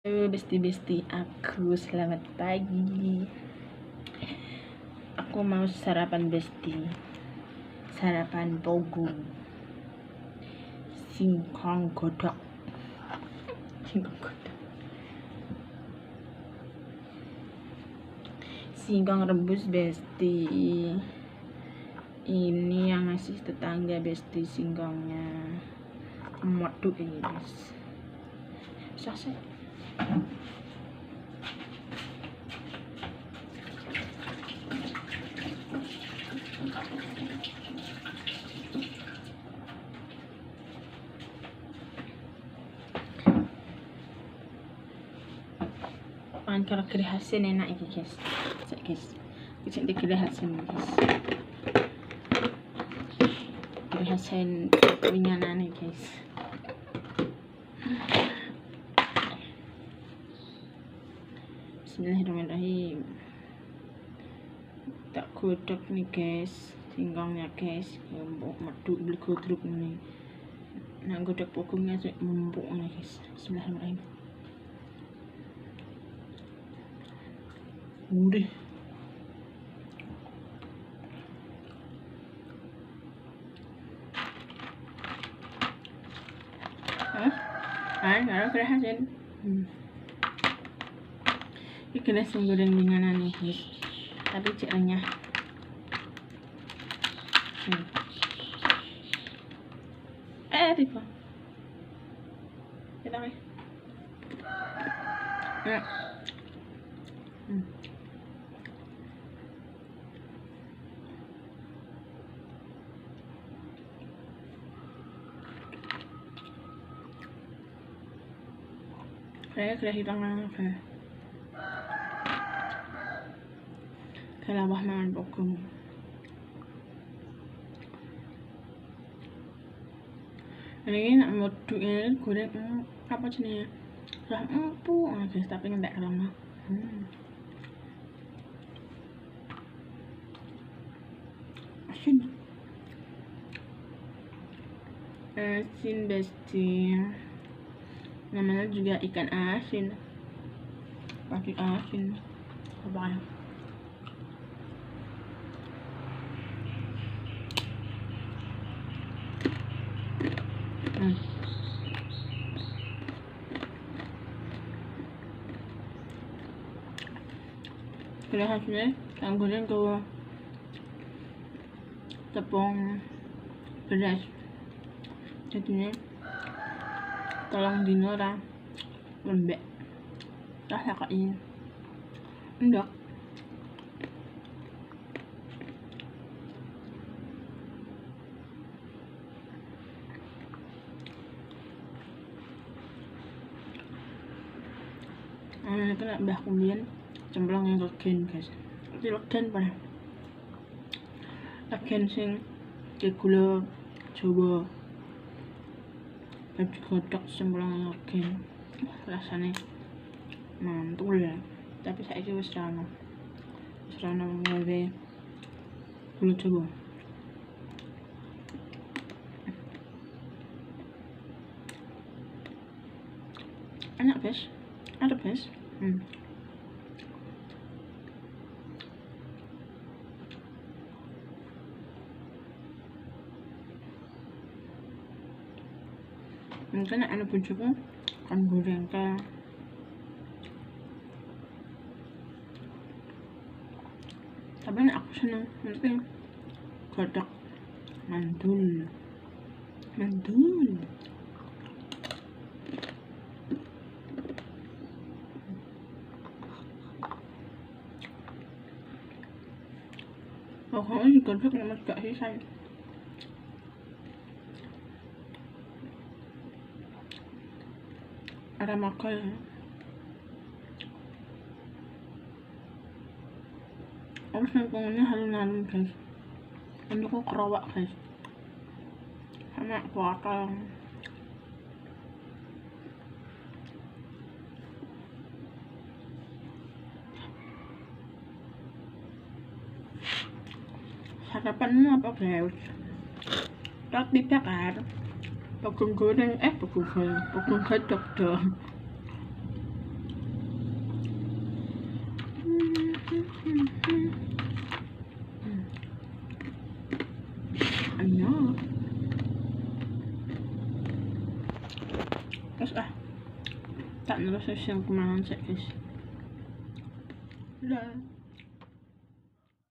Halo besti-besti aku, selamat pagi. Aku mau sarapan besti. Sarapan pogo. Singkong godok. Singkong rebus besti. Ini yang ngasih tetangga besti singkongnya. Waduh ini guys. Selesai. Kalau kerahasia enak ini guys. Bisa dikerahasia guys. Kerahasia ringanan nih guys. Bismillahirrahmanirrahim. Tak godok nih guys, singkongnya guys, empuk meduk beli godrok nih. Nah godok pokoknya sih empuk nih guys. Bismillahirrahmanirrahim. Udah. Nggak kerahasia. Ini kena goreng ringanan nih guys, tapi cek renyah. Tiba kita nih saya sudah hilang kelawah mangan pokong. Ini nak moduk ini goreng apa jenisnya? Lah empuk guys, tapi nggak kelama. Asin besti. Namanya juga ikan asin. Pakai asin. Apa ya? Kira hasilnya yang goreng ke tepung beras, jadinya tolong dino ra lembek rasa kayak ini enggak itu nak mbah kumbian cemplong yang legen guys, itu legen pada legen sing ke gula Jawa baju godok cemplong yang legen rasanya mantul ya, tapi saya wis rano nggawe gula Jawa. Enak guys, ada guys. Mungkin ada bujuku kan goreng ke tapi aku seneng nanti godok mandul pokoknya digodok lemes gak sisa. Ada makan harus nangkungnya halus guys, untuk kerawak guys sama kuakal. Sarapanmu apa guys? Roti bakar, pokong goreng, pokong godok dong. Enak. Terus tak nerus yang kemana sih guys. Udah.